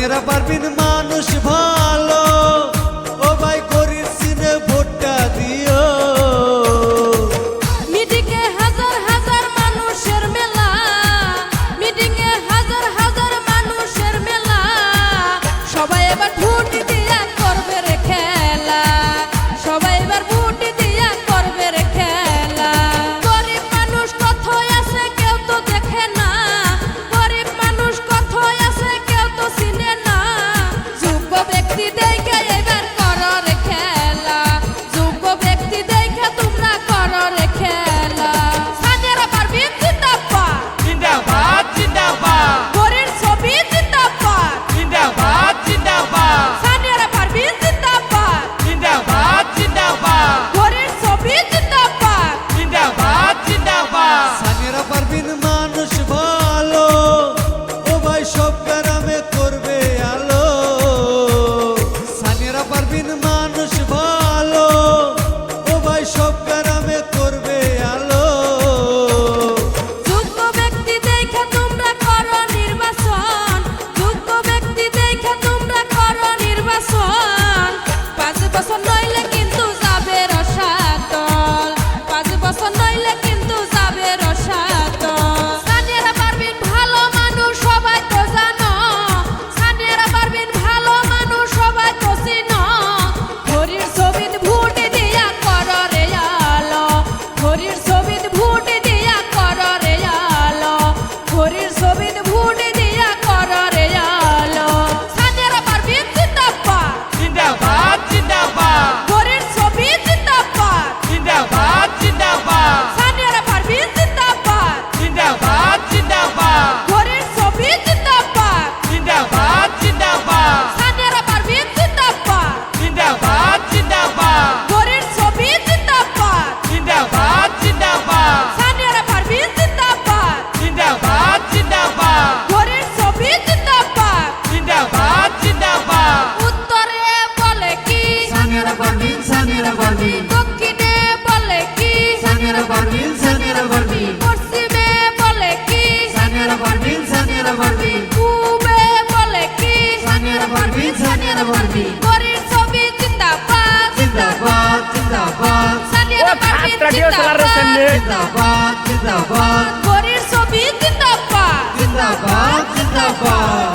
সানিয়ারা পারবিন মানুষ ভালো, ও ভাই করির সিনে ভোটটা দিও। মিটিংয়ে হাজার হাজার মানুষের মেলা, মিটিংয়ে হাজার হাজার মানুষের মেলা, সবাই এবার ভোট দিয়া করবে রে খেলা, সবাই এবার ভোট দিয়া করবে রে খেলা। গরিব মানুষ কোথায় আছে কেউ তো দেখে না, গরিব মানুষ কোথায় আছে কেউ তো চিনে না, যোগ্য ব্যক্তি দেখে এবার করো রে খেলা, যোগ্য ব্যক্তি দেখে তোমরা করো রে খেলা। সানিয়ারা পারবিন জিন্দাবাদ, জিন্দাবাদ জিন্দাবাদ গরির ছবি জিন্দাবাদ, জিন্দাবাদ জিন্দাবাদ সানিয়ারা পারবিন জিন্দাবাদ, জিন্দাবাদ জিন্দাবাদ গরির ছবি জিন্দাবাদ। জিন্দাবাদ জিন্দাবাদ সানিয়ারা পারবিন মানুষ ভালো, ও ভাই সব গ্রামে করবে আলো। সানিয়ারা পারবিন মানুষ ভালো, ও ভাই সব গ্রামে করবে আলো। যোগ্য ব্যক্তি দেখে তোমরা করো নির্বাচন, যোগ্য ব্যক্তি দেখে তোমরা করো নির্বাচন। 5 বছর নইলে কিন্তু যাবে রসাতল, 5 বছর নইলে কিন্তু যাবে রসাতল। সানিয়ারা পারবিন ভালো মানুষ সবাই তো জানো, সানিয়ারা পারবিন ভালো মানুষ সবাই তো চিনো। ঘড়ির ছবি ভোট দিয়া করো রে আলো, ঘড়ির ছবি ভোট দিয়া করো রে আলো, ঘড়ির ছবি ভোট দিয়া করো রে আলো। সানিয়ারা পারবিন জিন্দাবাদ, জিন্দাবাদ জিন্দাবাদ ঘড়ির ছবি জিন্দাবাদ, জিন্দাবাদ জিন্দাবাদ সানিয়ারা পারবিন জিন্দাবাদ, জিন্দাবাদ জিন্দাবাদ ঘড়ির ছবি জিন্দাবাদ, জিন্দাবাদ জিন্দাবাদ সানিয়ারা পারবিন জিন্দাবাদ, জিন্দাবাদ জিন্দাবাদ ঘড়ির ছবি জিন্দাবাদ, জিন্দাবাদ জিন্দাবাদ সানিয়ারা পারবিন জিন্দাবাদ, জিন্দাবাদ জিন্দাবাদ ঘড়ির ছবি জিন্দাবাদ। জিন্দাবাদ জিন্দাবাদ উত্তরে বলে কি, সানিয়ারা পারবিন, সানিয়ারা পারবিন, দক্ষিণে বলে কি, সানিয়ারা পারবিন, সানিয়ারা পারবিন, পশ্চিমে বলে কি, সানিয়ারা পারবিন, সানিয়ারা পারবিন, পূবে বলে কি, সানিয়ারা পারবিন, সানিয়ারা পারবিন। ঘড়ির ছবি জিন্দাবাদ, জিন্দাবাদ জিন্দাবাদ সানিয়ারা পারবিন জিন্দাবাদ, জিন্দাবাদ জিন্দাবাদ ঘড়ির ছবি জিন্দাবাদ। জিন্দাবাদ জিন্দাবাদ।